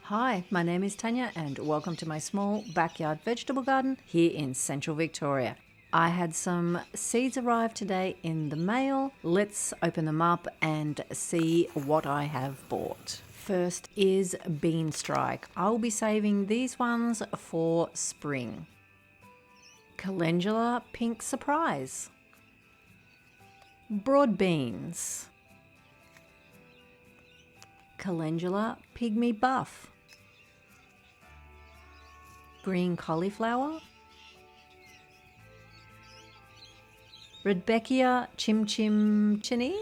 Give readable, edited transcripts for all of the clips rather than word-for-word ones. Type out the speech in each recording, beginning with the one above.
Hi, my name is Tanya and welcome to my small backyard vegetable garden here in central Victoria. I had some seeds arrive today in the mail. Let's open them up and see what I have bought. First is bean strike. I'll be saving these ones for spring. Calendula pink surprise. Broad beans. Calendula pygmy buff. Green cauliflower. Rudbeckia chimchimchini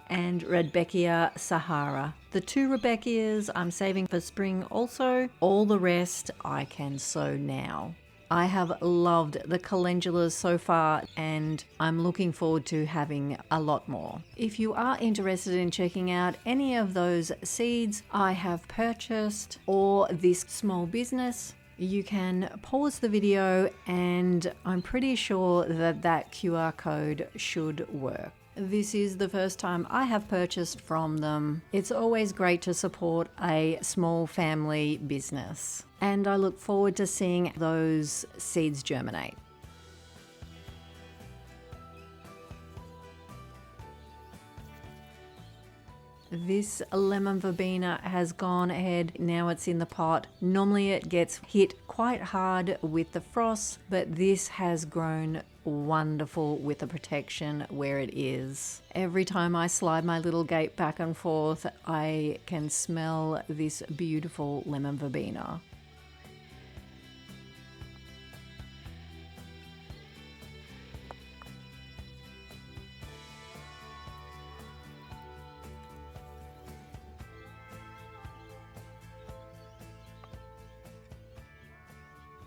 and Rudbeckia Sahara. The two Rudbeckias I'm saving for spring also. All the rest I can sow now. I have loved the calendulas so far and I'm looking forward to having a lot more. If you are interested in checking out any of those seeds I have purchased or this small business, you can pause the video and I'm pretty sure that QR code should work. This is the first time I have purchased from them. It's always great to support a small family business, and I look forward to seeing those seeds germinate. This lemon verbena has gone ahead, now it's in the pot. Normally it gets hit quite hard with the frost, but this has grown wonderful with the protection where it is. Every time I slide my little gate back and forth, I can smell this beautiful lemon verbena.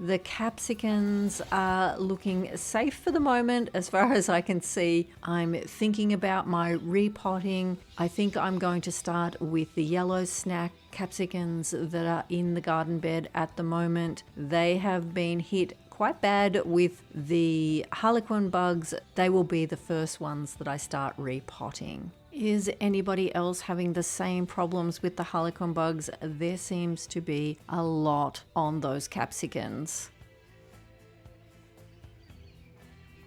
The capsicums are looking safe for the moment as far as I can see. I'm thinking about my repotting. I think I'm going to start with the yellow snack capsicums that are in the garden bed at the moment. They have been hit quite bad with the harlequin bugs. They will be the first ones that I start repotting. Is anybody else having the same problems with the harlequin bugs? There seems to be a lot on those capsicums.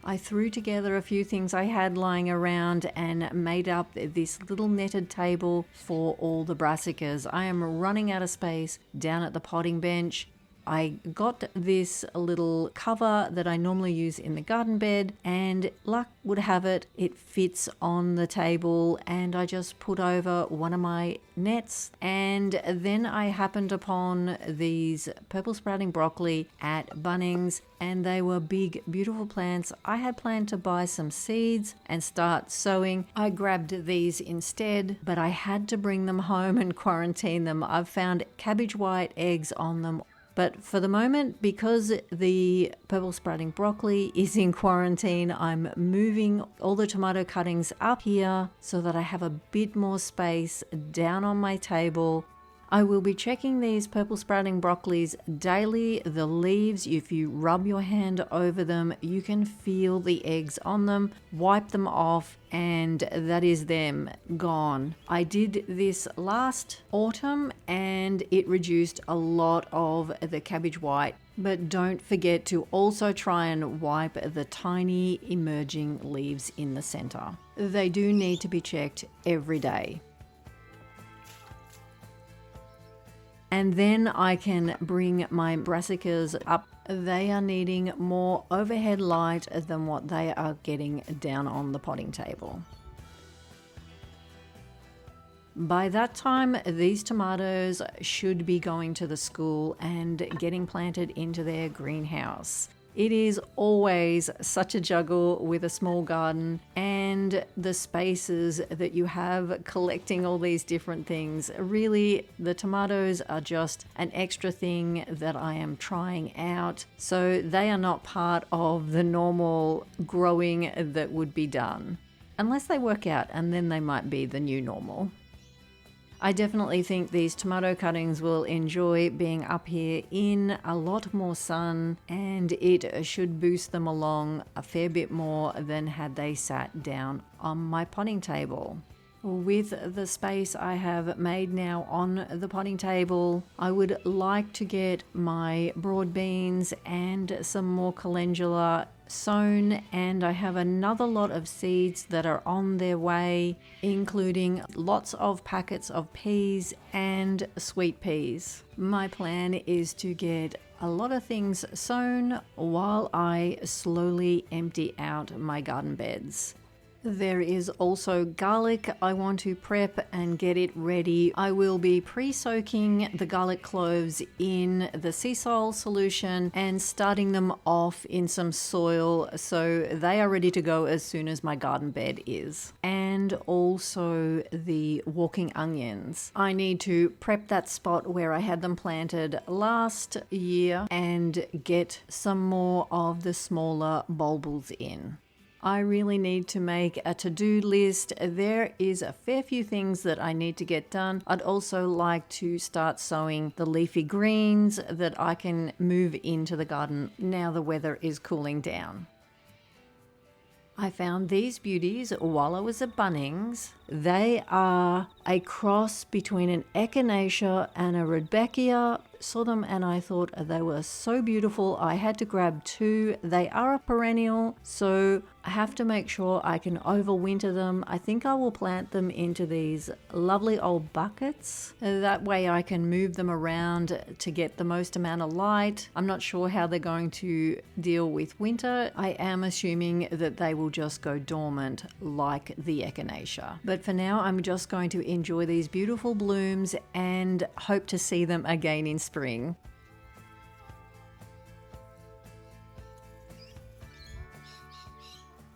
I threw together a few things I had lying around and made up this little netted table for all the brassicas. I am running out of space down at the potting bench. I got this little cover that I normally use in the garden bed, and luck would have it, it fits on the table, and I just put over one of my nets. And then I happened upon these purple sprouting broccoli at Bunnings, and they were big, beautiful plants. I had planned to buy some seeds and start sowing. I grabbed these instead, but I had to bring them home and quarantine them. I've found cabbage white eggs on them. But for the moment, because the purple sprouting broccoli is in quarantine, I'm moving all the tomato cuttings up here so that I have a bit more space down on my table. I will be checking these purple sprouting broccolis daily. The leaves, if you rub your hand over them, you can feel the eggs on them. Wipe them off and that is them gone. I did this last autumn and it reduced a lot of the cabbage white. But don't forget to also try and wipe the tiny emerging leaves in the center. They do need to be checked every day. And then I can bring my brassicas up. They are needing more overhead light than what they are getting down on the potting table. By that time, these tomatoes should be going to the school and getting planted into their greenhouse. It is always such a juggle with a small garden and the spaces that you have collecting all these different things. Really, the tomatoes are just an extra thing that I am trying out. So they are not part of the normal growing that would be done. Unless they work out, and then they might be the new normal. I definitely think these tomato cuttings will enjoy being up here in a lot more sun, and it should boost them along a fair bit more than had they sat down on my potting table. With the space I have made now on the potting table, I would like to get my broad beans and some more calendula sown, and I have another lot of seeds that are on their way, including lots of packets of peas and sweet peas. My plan is to get a lot of things sown while I slowly empty out my garden beds. There is also garlic I want to prep and get it ready. I will be pre-soaking the garlic cloves in the sea salt solution and starting them off in some soil so they are ready to go as soon as my garden bed is. And also the walking onions. I need to prep that spot where I had them planted last year and get some more of the smaller bulbils in. I really need to make a to-do list. There is a fair few things that I need to get done. I'd also like to start sowing the leafy greens that I can move into the garden now the weather is cooling down. I found these beauties while I was at Bunnings. They are a cross between an echinacea and a rudbeckia. Saw them and I thought they were so beautiful. I had to grab two. They are a perennial, so I have to make sure I can overwinter them. I think I will plant them into these lovely old buckets. That way I can move them around to get the most amount of light. I'm not sure how they're going to deal with winter. I am assuming that they will just go dormant like the echinacea. But for now, I'm just going to enjoy these beautiful blooms and hope to see them again in spring.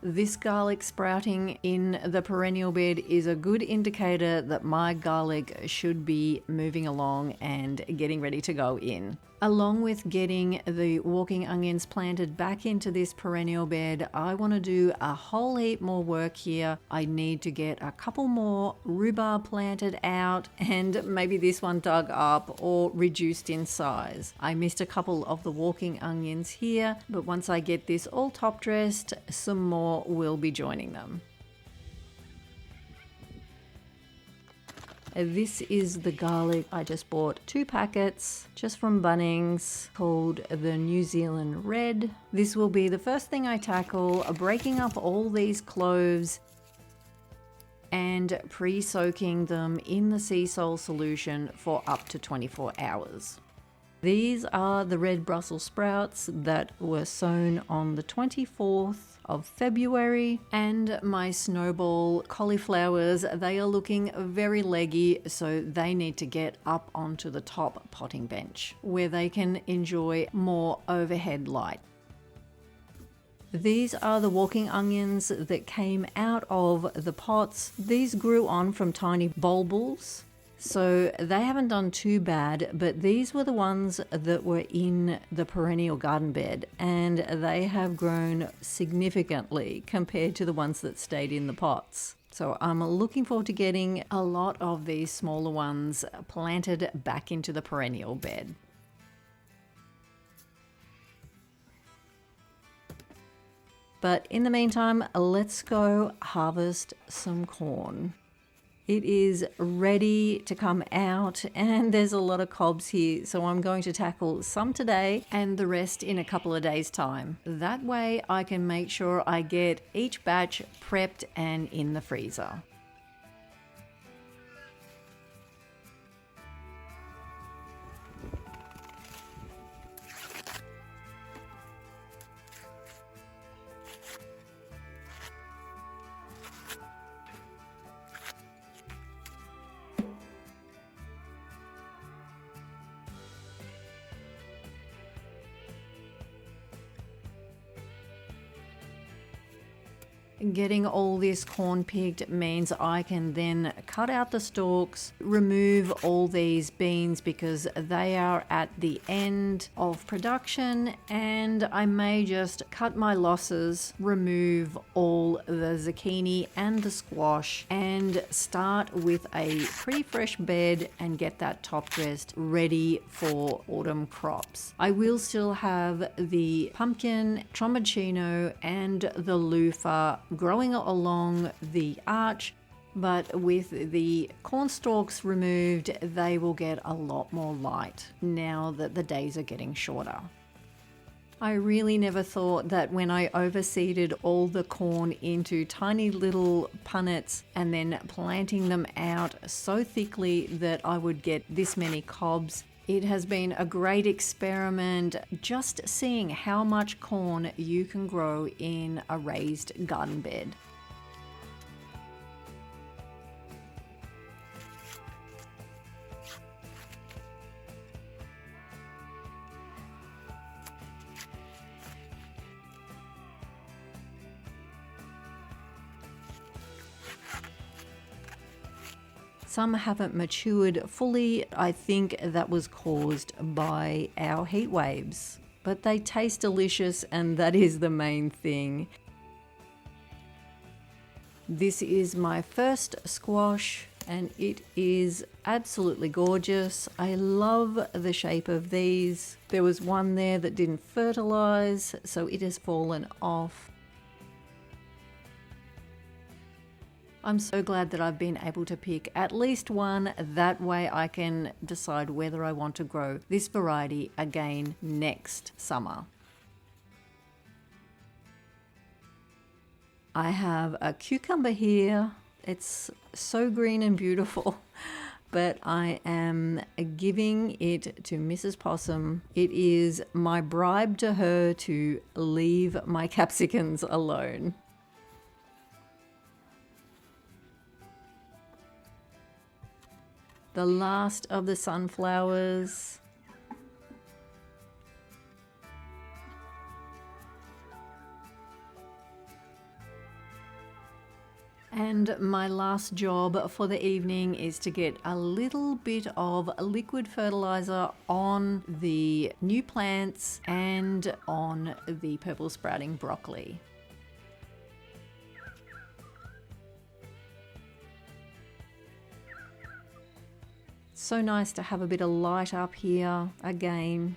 This garlic sprouting in the perennial bed is a good indicator that my garlic should be moving along and getting ready to go in. Along with getting the walking onions planted back into this perennial bed, I want to do a whole heap more work here. I need to get a couple more rhubarb planted out and maybe this one dug up or reduced in size. I missed a couple of the walking onions here, but once I get this all top dressed, some more will be joining them. This is the garlic. I just bought 2 packets just from Bunnings called the New Zealand Red. This will be the first thing I tackle, breaking up all these cloves and pre-soaking them in the sea salt solution for up to 24 hours. These are the red Brussels sprouts that were sown on the 24th of February, and my snowball cauliflowers, they are looking very leggy, so they need to get up onto the top potting bench where they can enjoy more overhead light. These are the walking onions that came out of the pots. These grew on from tiny bulbils, so they haven't done too bad, but these were the ones that were in the perennial garden bed, and they have grown significantly compared to the ones that stayed in the pots. So I'm looking forward to getting a lot of these smaller ones planted back into the perennial bed. But in the meantime, let's go harvest some corn. It is ready to come out and there's a lot of cobs here, so I'm going to tackle some today and the rest in a couple of days' time. That way I can make sure I get each batch prepped and in the freezer. Getting all this corn picked means I can then cut out the stalks, remove all these beans because they are at the end of production, and I may just cut my losses, remove all the zucchini and the squash, and start with a pretty fresh bed and get that top dressed ready for autumn crops. I will still have the pumpkin, trombocino, and the loofah growing along the arch, But with the corn stalks removed, they will get a lot more light now that the days are getting shorter. I really never thought that when I overseeded all the corn into tiny little punnets and then planting them out so thickly that I would get this many cobs. It has been a great experiment just seeing how much corn you can grow in a raised garden bed. Some haven't matured fully. I think that was caused by our heat waves, but they taste delicious and that is the main thing. This is my first squash and it is absolutely gorgeous. I love the shape of these. There was one there that didn't fertilize, so it has fallen off. I'm so glad that I've been able to pick at least one. That way I can decide whether I want to grow this variety again next summer. I have a cucumber here. It's so green and beautiful, but I am giving it to Mrs. Possum. It is my bribe to her to leave my capsicums alone. The last of the sunflowers. And my last job for the evening is to get a little bit of liquid fertilizer on the new plants and on the purple sprouting broccoli. So nice to have a bit of light up here again.